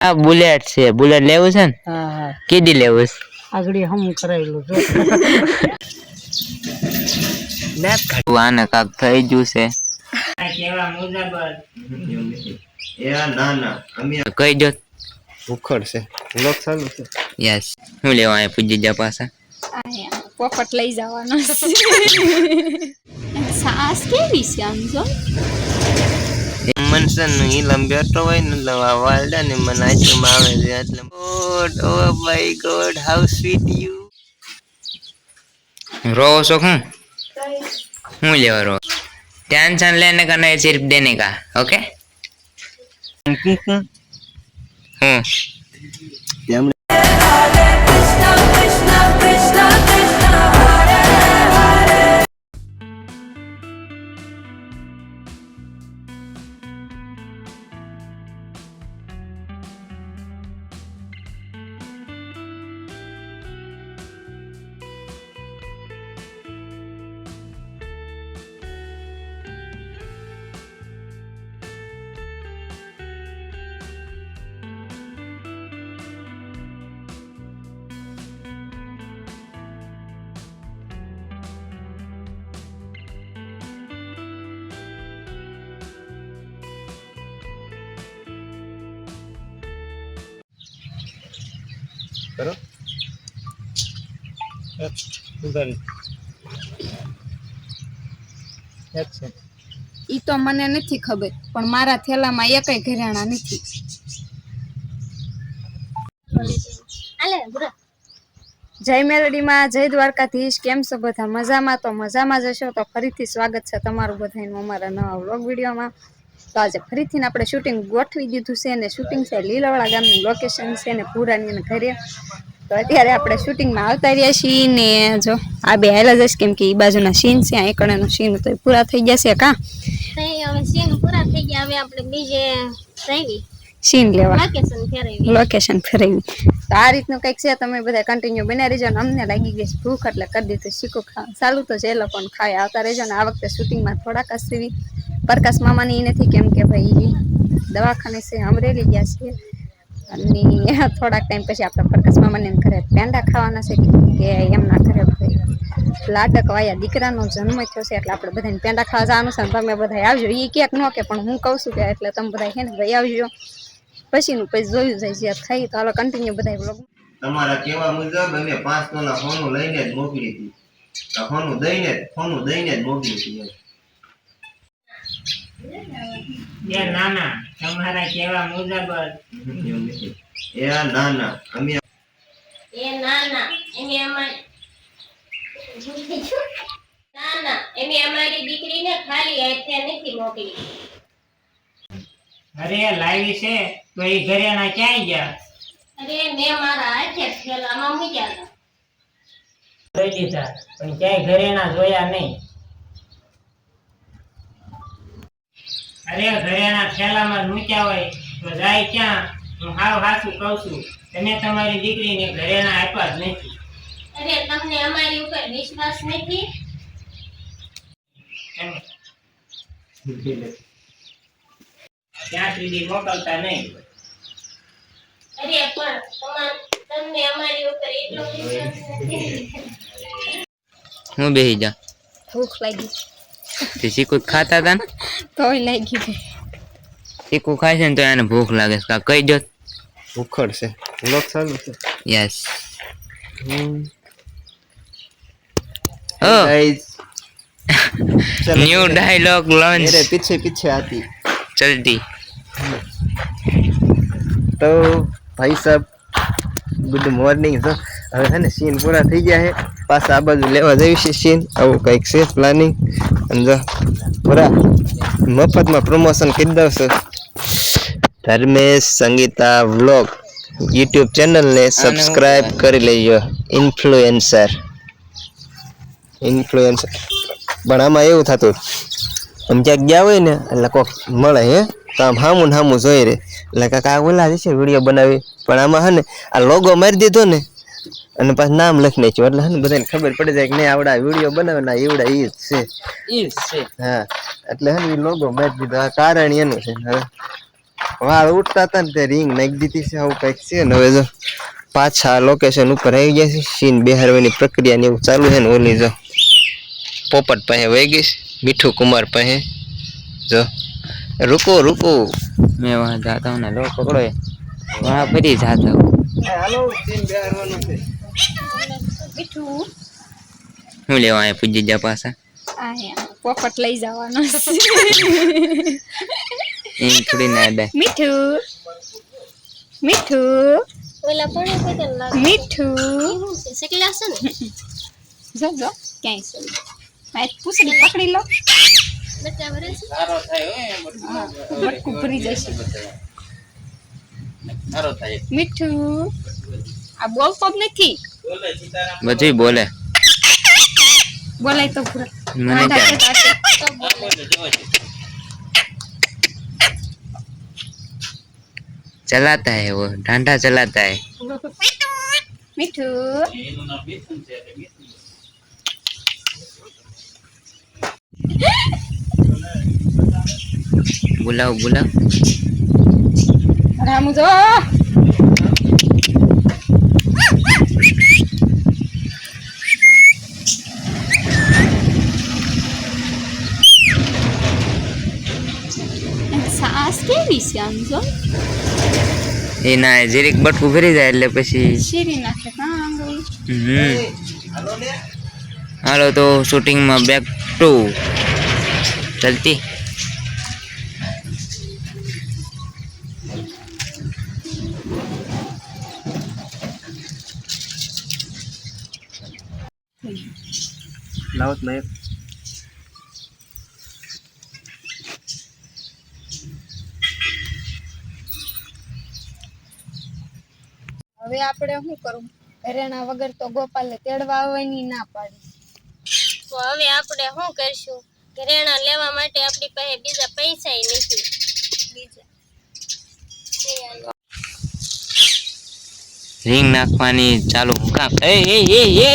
આ બુલેટ છે, બુલેટ લેવું છે ને? હા હા કીધી લેવું છે? આગળ હમ કરાયેલું જો નાક આને કાક થઈ ગયું છે. કેવા મુજાબર એ ના ના અમે કહી દો ભૂખડ છે લોક ચાલુ છે. યસ હું લેવા આયા પૂજી જા પાછા પોપટ લઈ જવાનો સાસ કેવી છે આમ જો મનસન ઈ લંબેટો હોય ને વાલડા ને મને આચમાં આવે છે એટલે God O my God how sweet you रो सो हूँ लेवा रो टेंशन लेने का नहीं सिर्फ देने का ओके करो उधर ઈ તો મને નથી ખબર પણ મારા થેલામાં એકય ઘરેણા નથી. જય મેલડીમાં, જય દ્વારકાધીશ. કેમ છો બધા? મજામાં? તો મજામાં જશો તો ફરીથી સ્વાગત છે તમારું બધાનું અમારા નવા વ્લોગ વિડીયોમાં. તો આજે ફરીથી આપણે શૂટિંગ ગોઠવી દીધું છે અને શૂટિંગ છે લીલાવાડા ગામનું લોકેશન છે ને પુરાની ઘરે. તો અત્યારે આપણે શૂટિંગમાં આવતા રહ્યા છીએ ને જો આ બે હાલા જશે કેમ કે એ બાજુના સીન છે આ એકડાનો સીન તો પૂરા થઈ જશે કા હવે સીન પૂરા થઈ ગયા. હવે આપણે બીજે જઈવી સીન લેવા લોકેશન ફેરવી. તો આ રીતનું કંઈક છે, તમે બધા કન્ટિન્યુ બન્યા રહેજો. ને અમને લાગી ગઈ ભૂખ એટલે કરી દીધું શીખું ખાવા ચાલુ તો જે લોકોને ખાય આવતા રહેજો. ને આ વખતે શૂટિંગમાં થોડાક હસીવી પ્રકાશ મામાની નથી કેમ કે ભાઈ દવાખાને છે અમરેલી ગયા છે અને થોડાક ટાઈમ પછી આપણે પ્રકાશ મામાને ઘરે પેંડા ખાવાના છે કે એમના ઘરે લાડક વાયા દીકરાનો જન્મ થયો છે એટલે આપણે બધાને પેંડા ખાવા જવાનું છે. તમે બધા આવજો. એ ક્યાંક ન કે પણ હું કહું છું કે એટલે તમે બધા છે ને ભાઈ આવજો. પછીનું પછી જોયું જાય છે થઈ તો હાલો કન્ટિન્યુ બધા બ્લોગ. તમારા કેવા મુજબ અમે 5 તોલા સોનું લઈને જ મોકલી હતી. તો સોનું દઈને જ મોકલી હતી. એ નાના તમારા કેવા મુજાબર એ નાના અમે એ નાના એને અમારી દીકરીને ખાલી હાથે નથી મોકલી. અરે લાવી છે તો એ ઘરેણા ક્યાંય ગયા? અરે મેં મારા હાથે થેલામાં મૂક્યા હતા. લઈ દીધા પણ ક્યાંય ઘરેણા જોયા નહીં. અરે ઘરેણા થેલામાં મૂક્યા હોય તો જાય ક્યાં? હું હાવ હાચું કહું છું, તમે તમારી દીકરીને ઘરેણા આપ્યા જ નથી. અરે તમને અમારી ઉપર વિશ્વાસ નથી? ત્યાં સુધી મોકલતા નહીં. અરે પણ તમને અમારી ઉપર એટલો વિશ્વાસ નથી? હું બેહી જા ભૂખ લાગી તે શીખું ખાતા હતા ને તોય લાગી ગઈ. શીખું ખાય છે ને તો એને ભૂખ લાગે છે. કા કહી દો भूखड़ से लोग चालू से yes guys new dialogue launch मेरे पीछे पीछे आती चलती तो भाई साहब गुड मॉर्निंग तो હવે છે ને સીન પૂરા થઈ ગયા છે. પાછા આ બાજુ લેવા જઈએ છે સીન. આવું કંઈક છે પ્લાનિંગ. અને જો પૂરા મફતમાં પ્રમોશન કરી દઉં છું. ધર્મેશ સંગીતા વ્લોગ યુટ્યુબ ચેનલને સબસ્ક્રાઇબ કરી લેજો. ઇન્ફ્લુએન્સર પણ આમાં એવું થતું આમ ક્યાંક ગયા હોય ને એટલે કોક મળે હે તો આમ હામું હામું જોઈ રે એટલે કાંક આ ઓલા છે વિડીયો બનાવી. પણ આમાં હે ને આ લોગો મારી દીધો ને અને પાછું નામ લખી નાખ્યું એટલે હે ને બધાને ખબર પડી જાય કે નહીં આવડા વિડીયો બનાવે ને એવડા ઈ જ છે. હા એટલે હે ને એ લોગો મારી દીધો. આ કારણ એનું છે. હવે વાળ ઉઠતા હતા ને તે રિંગ નાખી દીધી છે, આવું કંઈક છે ને. હવે જો પાછા લોકેશન ઉપર આવી ગયા છે, સીન બેહારવાની પ્રક્રિયા ને એવું ચાલુ છે ને. ઓલી જો પોપટ પાસે વહી ગઈ છે, મીઠું કુમાર પાસે. જો रुको रुको मैं वहाँ जाता हूँ ना, लो पकड़ो ये, वहाँ पर ही जाता हूँ. હાલો સીન બેહારવાનું છે. મીઠું હું લેવા આયા પૂજી જા પાછા આયા પોપટ લઈ જવાનો એમ થોડી ના અડાય. મીઠું મીઠું ઓલા પણ કોઈ લાગે મીઠું શકલા છે ને જો જો ક્યાંય છે મારી પૂછડી પકડી લો બચ્ચા ભરે છે સારો થાય હો એમ હા બટકું ભરી જશે સારો થાય. મીઠું આ બોલતો જ નથી બધું બોલે બોલાય તો પૂરા મને ક્યાં चलाता है वो, डांडा चलाता है. મીઠું बुलाओ बुलाओ. રામુ જો સાસ કેવી છે આમ જો એ ના જીરીક બટકું ફરી જાય એટલે પછી શીરી નાખે કા આંગળી હાલો તો શૂટિંગમાં બેક ટુ ચલતી. લાવો તો એક હવે આપણે શું કરું ઘરેણા વગર તો ગોપાલે તેડવા આવવાની ના પાડી તો હવે આપણે શું કરશું ઘરેણા લેવા માટે આપણી પાસે બીજા પૈસા નથી બીજા રિંગ નાખવાની ચાલુ કામ. એ એ એ એ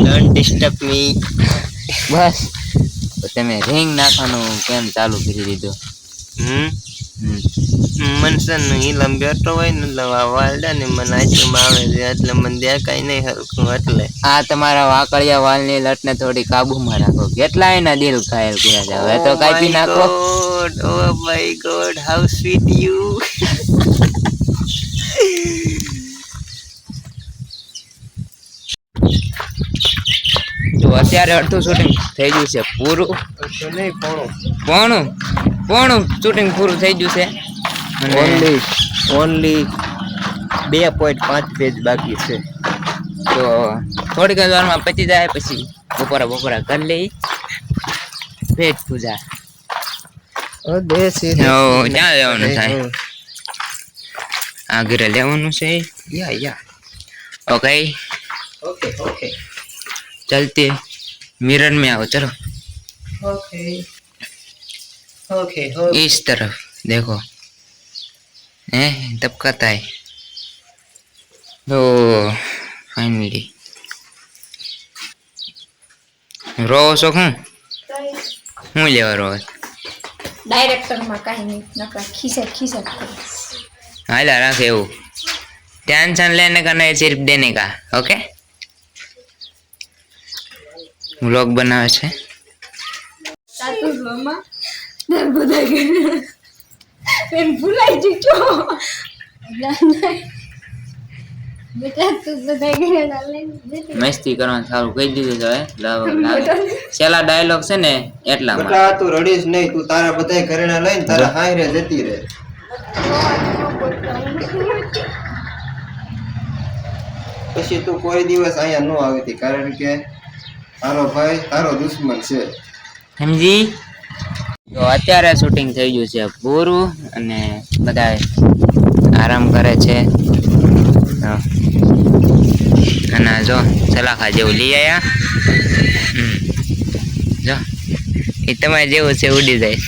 ડોન્ટ ડિસ્ટર્બ મી. બસ તો તમે રિંગ નાખવાનું કેમ ચાલુ કરી દીધું? મનસન ઈલમ બેઠો હોય ને એટલે વાળડા ને મને આચમાં આવે છે એટલે મને દેખાય નહીં હરખું એટલે. આ તમારા વાકડિયા વાળની લટને થોડી કાબુમાં રાખો. કેટલા એના દિલ ઘાયલ કર્યા છે, હવે તો કાપી નાખો. Oh my god, how sweet you. તો અત્યારે અડધું શૂટિંગ થઈ ગયું છે પૂરું. તો નહીં પોણું શૂટિંગ પૂરું થઈ ગયું છે. ઓનલી 2.5 પેજ બાકી છે. તો થોડીક જ વારમાં પતી જાય પછી બપોરા કરી લઈ પેટ પૂજા. ક્યાં લેવાનું થાય? આ ઘરે લેવાનું છે. યા ओके ओके चलते मिरर में आओ चलो. ओके इस तरफ देखो दबकाता है. तो फाइनली रो शो હું લેવા રો ડાયરેક્ટર માં કાઈ નહીં નકા खींचा हाला रख એવું टेंशन लेने का नहीं सिर्फ देने का. ओके व्लॉग बनावे છે સાતું જોમાં બધા પેન ભૂલાઈ જજો બેટા તું બધા ઘરે ડાલે મસ્તી કરવાનું સારું કહી દીધું છે. છેલ્લા ડાયલોગ છે ને એટલામાં બેટા તું રડીશ નહીં, તું તારા બધાય ઘરેણા લઈને તારા હાયરે જતી રહે. પછી તું કોઈ દિવસ અહીંયા ન આવતી કારણ કે તારો ભાઈ તારો દુશ્મન છે. સમજી. તો અત્યારે શૂટિંગ થઈ ગયું છે પૂરું અને બધા આરામ કરે છે. અને જો સલાખા જેવું લઈ આવ્યા. જો એ તમારે જેવું છે ઉડી જાય.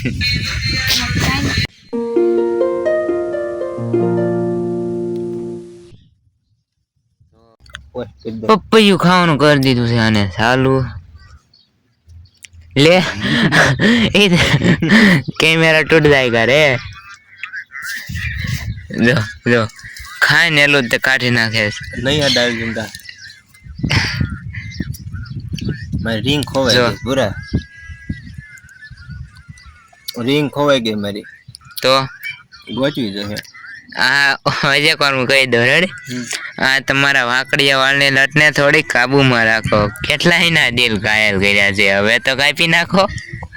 પપૈયું ખાવાનું કરી દીધું છે આને ચાલુ. ले कैमरा टूट जाएगा रे. જો જો ખાય ને એલું તે કાઢી નાખે છે. નહીં અડાવી જમતા મારી રિંગ ખોવાઈ જો. ગઈ પૂરા રિંગ ખોવાઈ ગઈ મારી તો ગોચવી જશે આ હજે કોણ હું કહી દઉં રેડી. આ તમારા વાકડિયા વાળની લટને થોડી કાબુમાં રાખો. કેટલાય ના દિલ ઘાયલ કર્યા છે, હવે તો કાપી નાખો.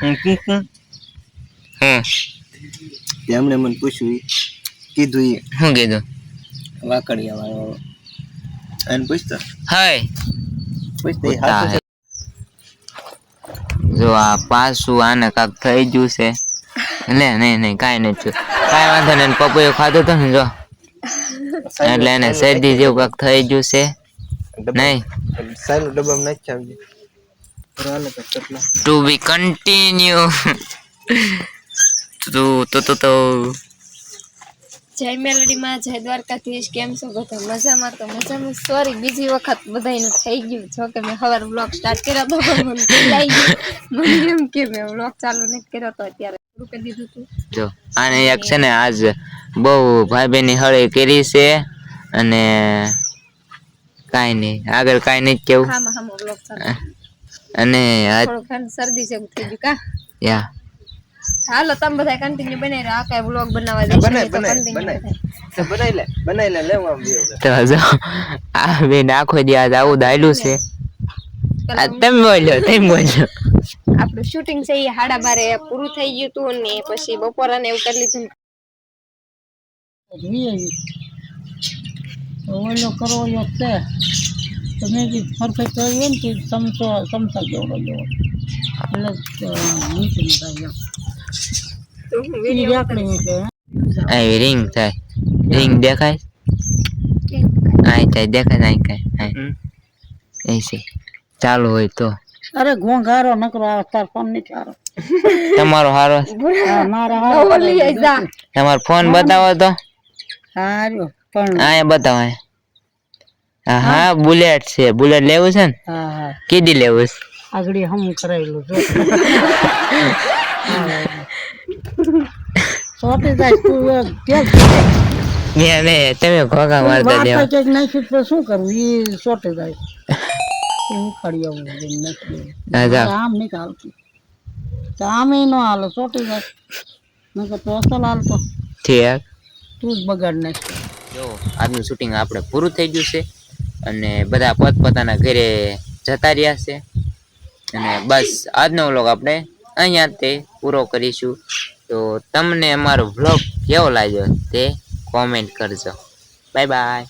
હું તેમણે મને પૂછ્યું કીધું એ શું કીધું? વાકડિયા વાળો એને પૂછતો હાય પૂછતો એ ઉતા હાચું હે. જો આ પાછું આને કાક થઈ ગયું છે. નહીં કાંઈ નથી થયું. કાંઈ વાંધો નહીં. પપૈયો ખાધો તો ને જો એટલે એને શરદી જેવું કાક થઈ ગયું છે. નહીં સાઈલ ડબ્બામાં નાખી આવજે રાલે તો કેટલા ટુ બી કન્ટિન્યુ. તો જય મેલડીમાં, જય દ્વારકાધીશ. કેમ છો બધા? મજામાં? તો મજામાં. સોરી બીજી વખત બધાયનું થઈ ગયું. જો કે મેં સવારે વ્લોગ સ્ટાર્ટ કર્યો તો પણ મને ભૂલાઈ ગયું. મને એમ કે મેં વ્લોગ ચાલુ નથી કર્યો તો અત્યારે શરૂ કરી દીધું હતું. જો આને એક છે ને આજ બહુ ભાઈ બહેનની હળી કરી છે અને કાંઈ નહીં આગળ કાંઈ નહીં કેવું. હામાં વ્લોગ ચાલુ અને થોડું ખાન શરદી જેવું થઈ ગયું કા. યા હાલો તમે બધા કન્ટિન્યુ બનાવી રહ્યો. આ કઈ વ્લોગ બનાવવા બનાવી લે લેવા આવ્યો તો જો આ બેન આખો દી આજ આવું દાયલું છે. આ તમે બોલ્યો આપણું શૂટિંગ છે એ 12:30 પૂરું થઈ ગયું હતું ને પછી બપોરાને એવું કરી લીધું. ઓલો કરો યો છે તમે જે પરફેક્ટ કર્યો ને તે સમસા જેવડો જેવો એટલે નીચે થાય તો હું એ વિડિયો રાખડી છે આવી રિંગ થાય. રિંગ દેખાય આય થાય દેખાય આય કાય એસી ચાલુ હોય તો અરે ઘોંઘારો નકરો આ તાર ફોન નહીં ચારો તમારો હારો મારા નવો લઈ આઈ જા. તમારો ફોન બતાવો તો. હાર્યો પણ આ બતાવો આય. હા બુલેટ છે. બુલેટ લેવું છે ને? હા કીધી લેવું છે? આગળ હમ કરાયેલું છે સોટી જાય તું ક્યાં ને તમે ઘોઘા મારતા દેવા. વાત કંઈક નાખ્યું તો શું કરવું એ સોટી જાય હું ખડી આવું નથી હા જાઓ. આમ નહીં હાલતું તો આમ ન હાલે સોટી જાય નકર તો અસલ હાલતો ઠીક. તું જ બગાડ નાખ. જો આજનું શૂટિંગ આપણે પૂરું થઈ ગયું છે અને બધા પોતપોતાના ઘરે જતા રહ્યા છે અને બસ આજનો વ્લોગ આપણે અહીંયા તે પૂરો કરીશું. તો તમને અમારો વ્લોગ કેવો લાગ્યો તે કોમેન્ટ કરજો. Bye bye.